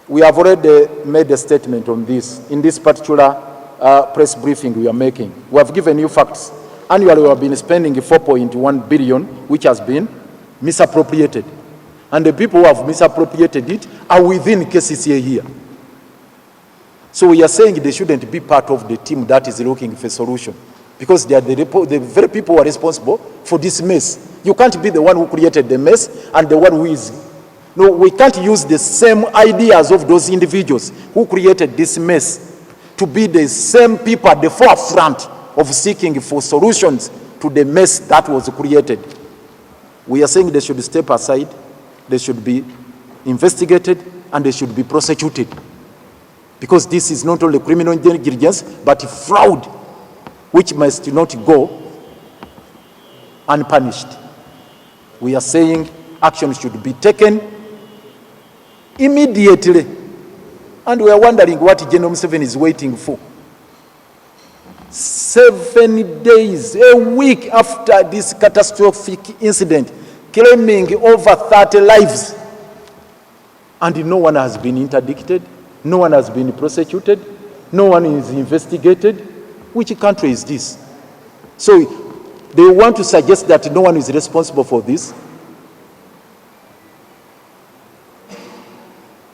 We have already made a statement on this. In this particular press briefing we are making, we have given you facts. Annually, we have been spending 4.1 billion, which has been misappropriated. And the people who have misappropriated it are within KCCA here. So we are saying they shouldn't be part of the team that is looking for a solution, because they are the very people who are responsible for this mess. You can't be the one who created the mess and the one who is... No, we can't use the same ideas of those individuals who created this mess to be the same people at the forefront of seeking for solutions to the mess that was created. We are saying they should step aside, they should be investigated, and they should be prosecuted. Because this is not only criminal negligence, but fraud, which must not go unpunished. We are saying action should be taken immediately. And we are wondering what General Museveni is waiting for. 7 days, a week after this catastrophic incident, claiming over 30 lives. And no one has been interdicted, no one has been prosecuted, no one is investigated. Which country is this? So they want to suggest that no one is responsible for this.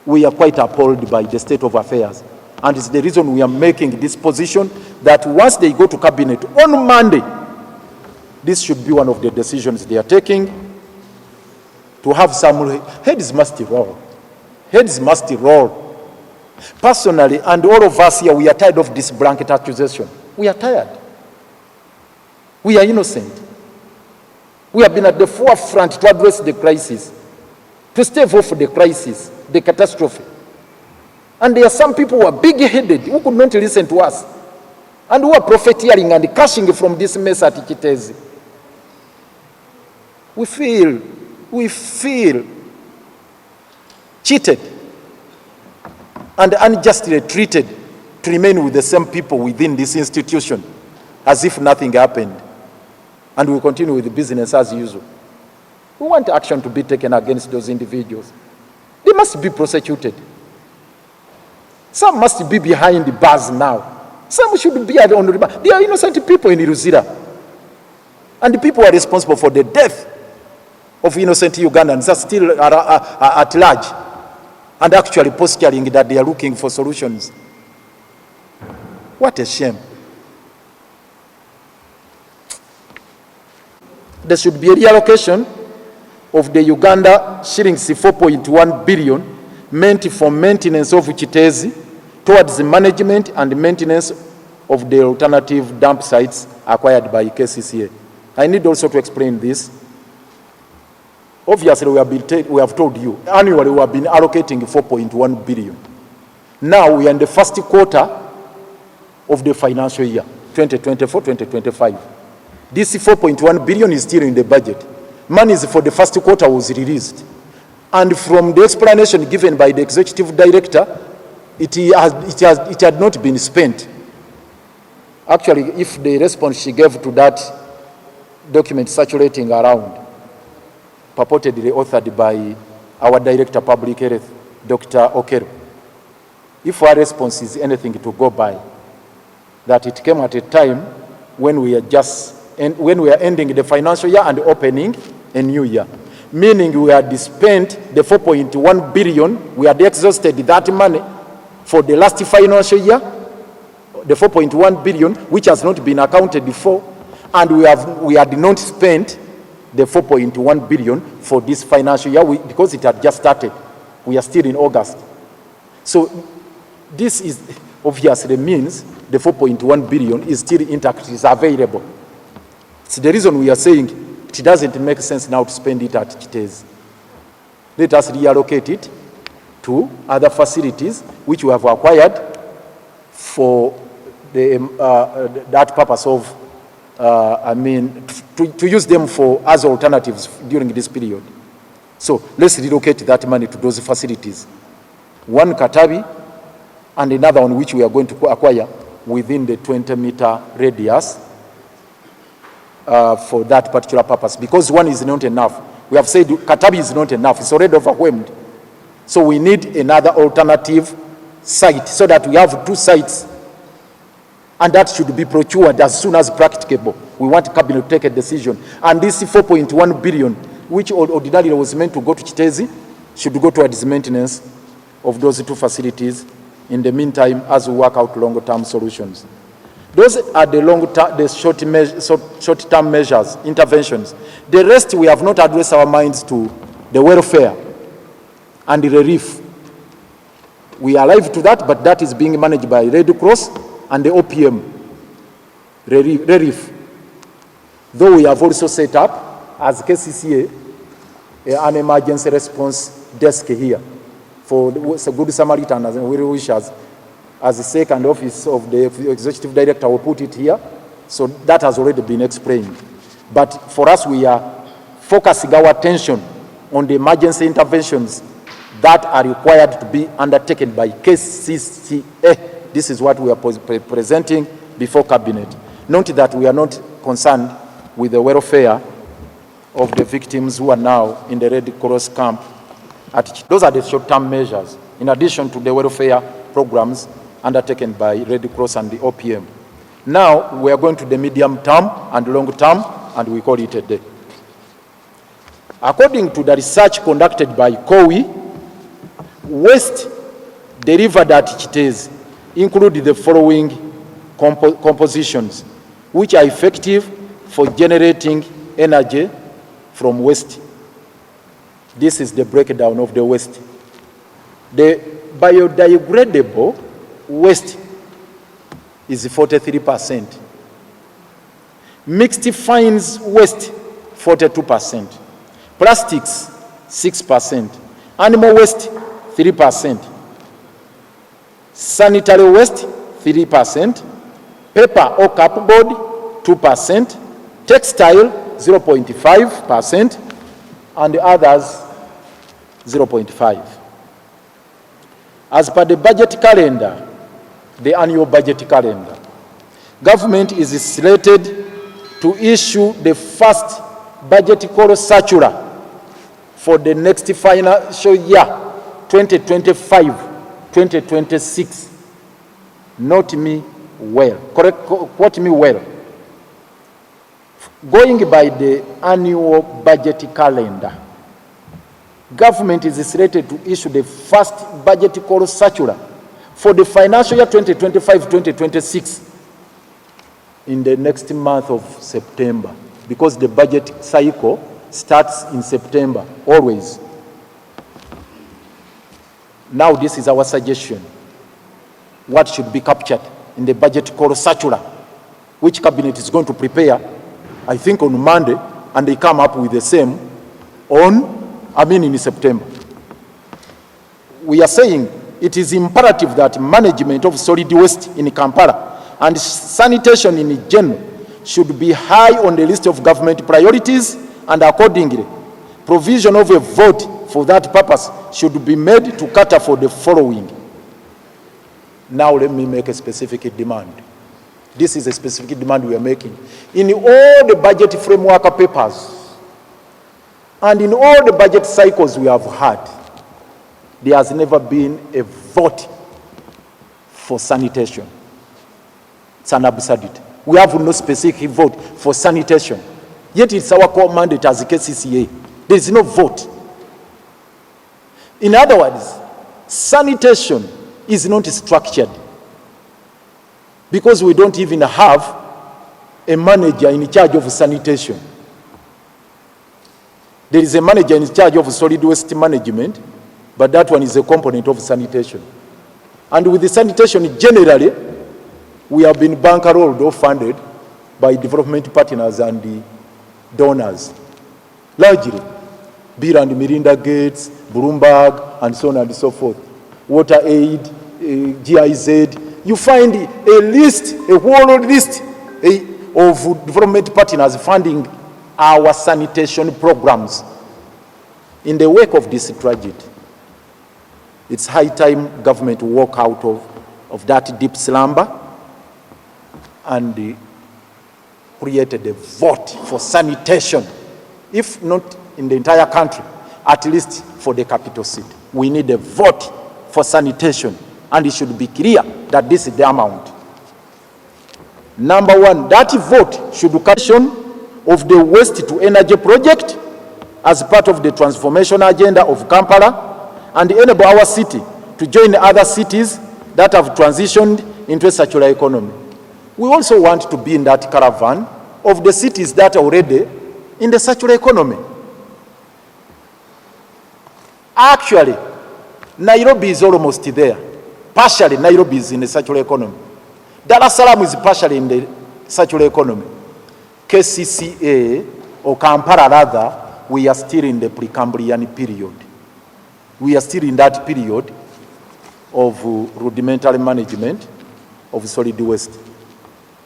We are quite appalled by the state of affairs. And it's the reason we are making this position that once they go to cabinet on Monday, this should be one of the decisions they are taking, to have some... Heads must roll. Heads must roll. Personally, and all of us here, we are tired of this blanket accusation. We are tired. We are innocent. We have been at the forefront to address the crisis, to stave off the crisis, the catastrophe. And there are some people who are big-headed, who could not listen to us, and who are profiteering and cashing from this mess at Kiteezi. We feel cheated and unjustly treated to remain with the same people within this institution as if nothing happened. And we continue with the business as usual. We want action to be taken against those individuals. They must be prosecuted. Some must be behind the bars now. Some should be on the bar. They are innocent people in Iruzira. And the people who are responsible for the death of innocent Ugandans are still at large, and actually posturing that they are looking for solutions. What a shame. There should be a reallocation of the Uganda shillings 4.1 billion meant for maintenance of Kiteezi towards the management and maintenance of the alternative dump sites acquired by KCCA. I need also to explain this. Obviously, we have told you, annually we have been allocating 4.1 billion. Now we are in the first quarter of the financial year, 2024-2025. This 4.1 billion is still in the budget. Monies for the first quarter was released. And from the explanation given by the executive director, it had not been spent. Actually, if the response she gave to that document circulating around, purportedly authored by our Director Public Health, Dr. Okero, if our response is anything to go by, that it came at a time when we are ending the financial year and opening a new year. Meaning we had spent the 4.1 billion, we had exhausted that money for the last financial year, the 4.1 billion, which has not been accounted for, and we had not spent the 4.1 billion for this financial year because it had just started. We are still in August. So this is obviously means the 4.1 billion is still intact, is available. It's the reason we are saying it doesn't make sense now to spend it at Kiteezi. Let us reallocate it to other facilities which we have acquired for that purpose of, to use them as alternatives during this period. So let's relocate that money to those facilities. One Katabi and another one which we are going to acquire within the 20-meter radius for that particular purpose, because one is not enough. We have said Katabi is not enough. It's already overwhelmed. So we need another alternative site so that we have 2 sites, and that should be procured as soon as practicable. We want Cabinet to take a decision. And this 4.1 billion, which ordinarily was meant to go to Kiteezi, should go towards maintenance of those 2 facilities in the meantime as we work out long-term solutions. Those are the short-term measures, interventions. The rest, we have not addressed our minds to the welfare and the relief. We are alive to that, but that is being managed by Red Cross and the OPM relief. Though we have also set up, as KCCA, an emergency response desk here for the Good Samaritan and well wishers. As the second office of the executive director will put it here. So that has already been explained. But for us, we are focusing our attention on the emergency interventions that are required to be undertaken by KCCA. This is what we are presenting before Cabinet. Note that we are not concerned with the welfare of the victims who are now in the Red Cross camp. Those are the short-term measures, in addition to the welfare programs undertaken by Red Cross and the OPM. Now, we are going to the medium term and long term, and we call it a day. According to the research conducted by COWI, waste delivered at Kiteezi include the following compositions, which are effective for generating energy from waste. This is the breakdown of the waste. The biodegradable waste is 43%. Mixed fines waste, 42%. Plastics, 6%. Animal waste, 3%. Sanitary waste, 3%. Paper or cardboard, 2%. Textile, 0.5%. And the others, 0.5%. As per the budget calendar, the annual budget calendar, government is slated to issue the first budget call circular for the next financial year, 2025-2026. Note me well, quote me well. Going by the annual budget calendar, government is slated to issue the first budget call circular for the financial year 2025-2026 in the next month of September, because the budget cycle starts in September, always. Now this is our suggestion. What should be captured in the budget call circular, which Cabinet is going to prepare, I think on Monday, and they come up with the same in September. We are saying it is imperative that management of solid waste in Kampala and sanitation in general should be high on the list of government priorities, and accordingly, provision of a vote for that purpose should be made to cater for the following. Now let me make a specific demand. This is a specific demand we are making. In all the budget framework papers and in all the budget cycles we have had, there has never been a vote for sanitation. It's an absurdity. We have no specific vote for sanitation. Yet it's our core mandate as a KCCA. There is no vote. In other words, sanitation is not structured, because we don't even have a manager in charge of sanitation. There is a manager in charge of solid waste management, but that one is a component of sanitation. And with the sanitation, generally, we have been bankrolled or funded by development partners and the donors. Largely, Bill and Melinda Gates, Bloomberg, and so on and so forth. Water Aid, GIZ. You find a list, a whole list of development partners funding our sanitation programs. In the wake of this tragedy, it's high time government walk out of that deep slumber and created a vote for sanitation, if not in the entire country, at least for the capital city. We need a vote for sanitation, and it should be clear that this is the amount. Number one, that vote should caption of the waste to energy project as part of the transformation agenda of Kampala, and enable our city to join other cities that have transitioned into a circular economy. We also want to be in that caravan of the cities that are already in the circular economy. Actually, Nairobi is almost there. Partially, Nairobi is in the circular economy. Dar es Salaam is partially in the circular economy. KCCA, or Kampala rather, we are still in the Precambrian period. We are still in that period of rudimentary management of solid waste.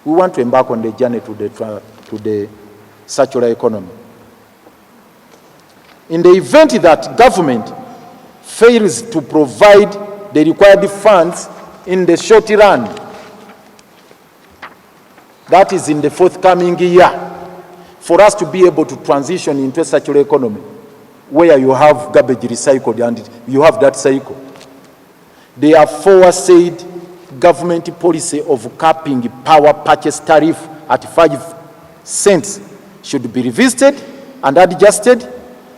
We want to embark on the journey to the circular economy. In the event that government fails to provide the required funds in the short run, that is in the forthcoming year, for us to be able to transition into a circular economy where you have garbage recycled and you have that cycle. Therefore, said government policy of capping power purchase tariff at 5 cents should be revisited and adjusted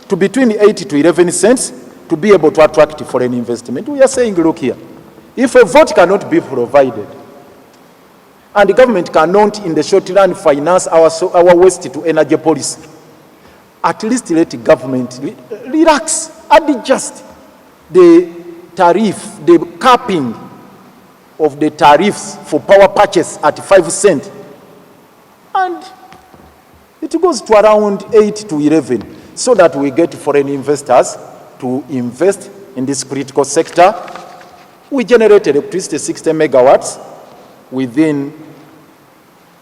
to between 8 to 11 cents to be able to attract foreign investment. We are saying, look here, if a vote cannot be provided and the government cannot in the short run finance our waste to energy policy, at least let the government relax, adjust the tariff, the capping of the tariffs for power purchase at 5 cents. And it goes to around 8 to 11 so that we get foreign investors to invest in this critical sector. We generate electricity 60 megawatts within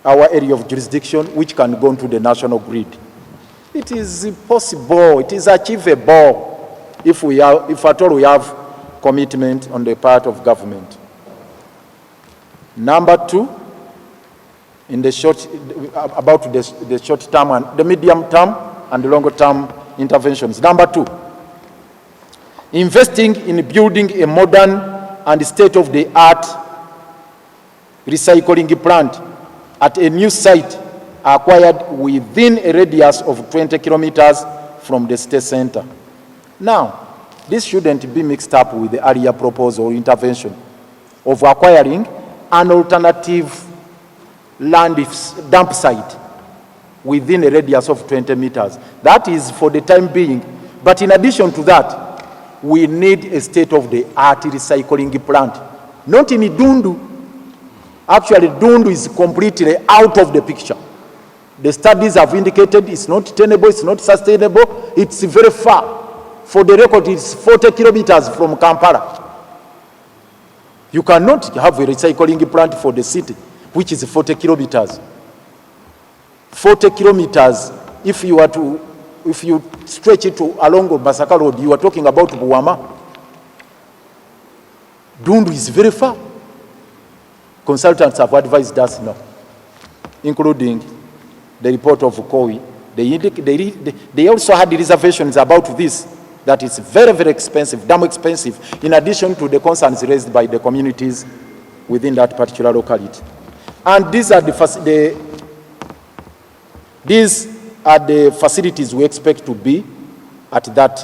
our area of jurisdiction, which can go into the national grid. It is possible, it is achievable if at all we have commitment on the part of government. Number two, in the short, about the short term and the medium term and the longer term interventions. Number two, investing in building a modern and state-of-the-art recycling plant at a new site acquired within a radius of 20 kilometers from the state center. Now, this shouldn't be mixed up with the earlier proposal or intervention of acquiring an alternative land dump site within a radius of 20 meters. That is for the time being. But in addition to that, we need a state-of-the-art recycling plant. Not in Dundu. Actually, Dundu is completely out of the picture. The studies have indicated it's not tenable, it's not sustainable, it's very far. For the record, it's 40 kilometers from Kampala. You cannot have a recycling plant for the city, which is 40 kilometers. 40 kilometers, if you stretch it along Masaka Road, you are talking about Buwama. Dundu is very far. Consultants have advised us now, including the report of COI. They also had reservations about this, that it's very, very expensive, damn expensive, in addition to the concerns raised by the communities within that particular locality. And these are the facilities we expect to be at that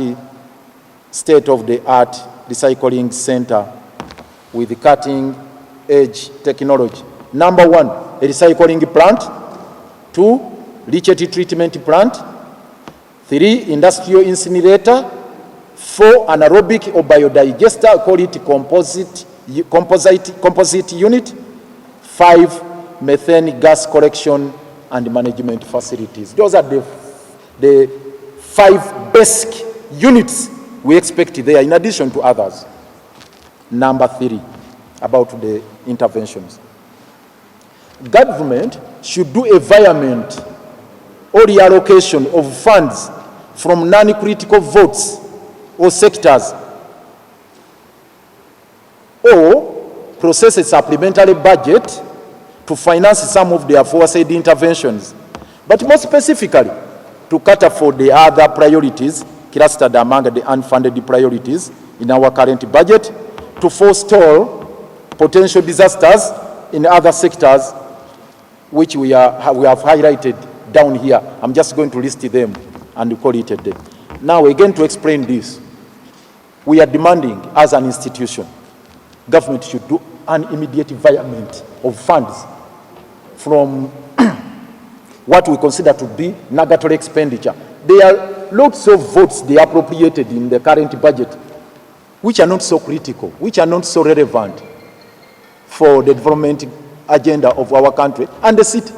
state-of-the-art recycling center with cutting-edge technology. Number one, a recycling plant. 2, leachate treatment plant. 3, industrial incinerator. 4, anaerobic or biodigester, call it composite unit. 5, methane gas collection and management facilities. Those are the 5 basic units we expect there, in addition to others. Number 3, about the interventions. Government should do environment or reallocation of funds from non-critical votes or sectors, or process a supplementary budget to finance some of the aforesaid interventions, but more specifically to cater for the other priorities clustered among the unfunded priorities in our current budget to forestall potential disasters in other sectors, which we have highlighted down here. I'm just going to list them and call it a day. Now, again, to explain this, we are demanding as an institution, government should do an immediate environment of funds from what we consider to be nugatory expenditure. There are lots of votes they appropriated in the current budget, which are not so critical, which are not so relevant for the development agenda of our country and the city.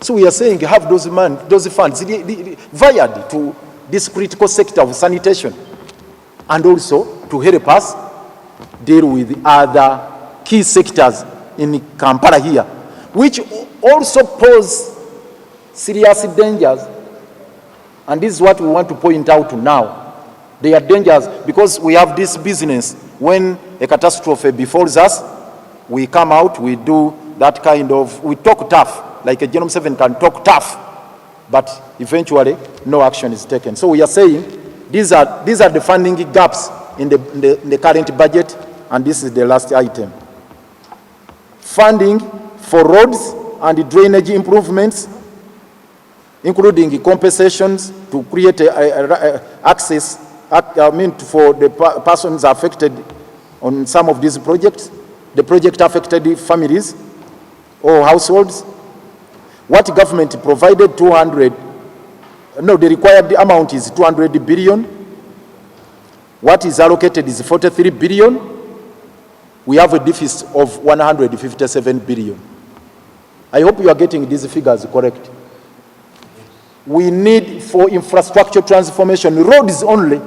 So we are saying have those funds wired to this critical sector of sanitation, and also to help us deal with other key sectors in Kampala here, which also pose serious dangers. And this is what we want to point out now. They are dangers because we have this business. When a catastrophe befalls us, we come out, we do that kind of, we talk tough, like a Genome 7 can talk tough, but eventually no action is taken. So we are saying these are the funding gaps in the current budget, and this is the last item. Funding for roads and drainage improvements, including compensations to create access, for the persons affected on some of these projects, the project affected families or households. What government provided the required amount is 200 billion. What is allocated is 43 billion. We have a deficit of 157 billion. I hope you are getting these figures correct. We need for infrastructure transformation, roads only,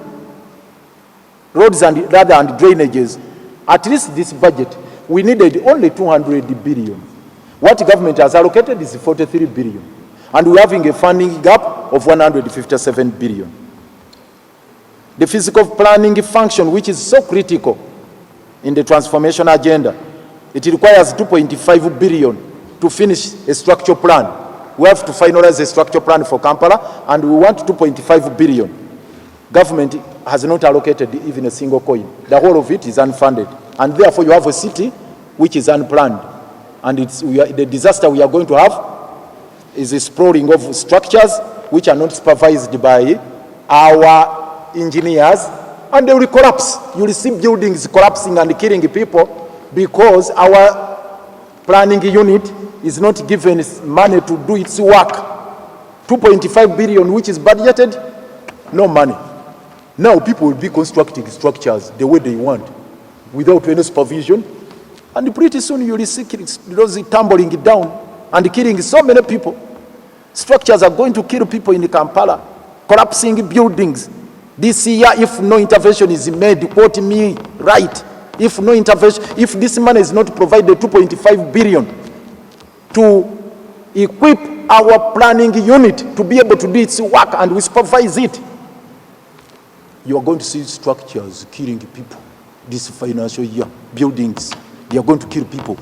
roads and drainages, at least this budget, we needed only 200 billion. What government has allocated is 43 billion. And we're having a funding gap of 157 billion. The physical planning function, which is so critical in the transformation agenda, it requires 2.5 billion to finish a structure plan. We have to finalize a structure plan for Kampala, and we want 2.5 billion. Government has not allocated even a single coin. The whole of it is unfunded. And therefore you have a city which is unplanned. And the disaster we are going to have is exploring of structures which are not supervised by our engineers, and they will collapse. You will see buildings collapsing and killing people because our planning unit is not given money to do its work. 2.5 billion, which is budgeted, no money. Now people will be constructing structures the way they want without any supervision, and pretty soon you will see those tumbling down and killing so many people. Structures are going to kill people in Kampala, collapsing buildings. This year, if no intervention is made, quote me right, if no intervention, if this money is not provided, 2.5 billion to equip our planning unit to be able to do its work and we supervise it, you are going to see structures killing people this financial year. Buildings, they are going to kill people.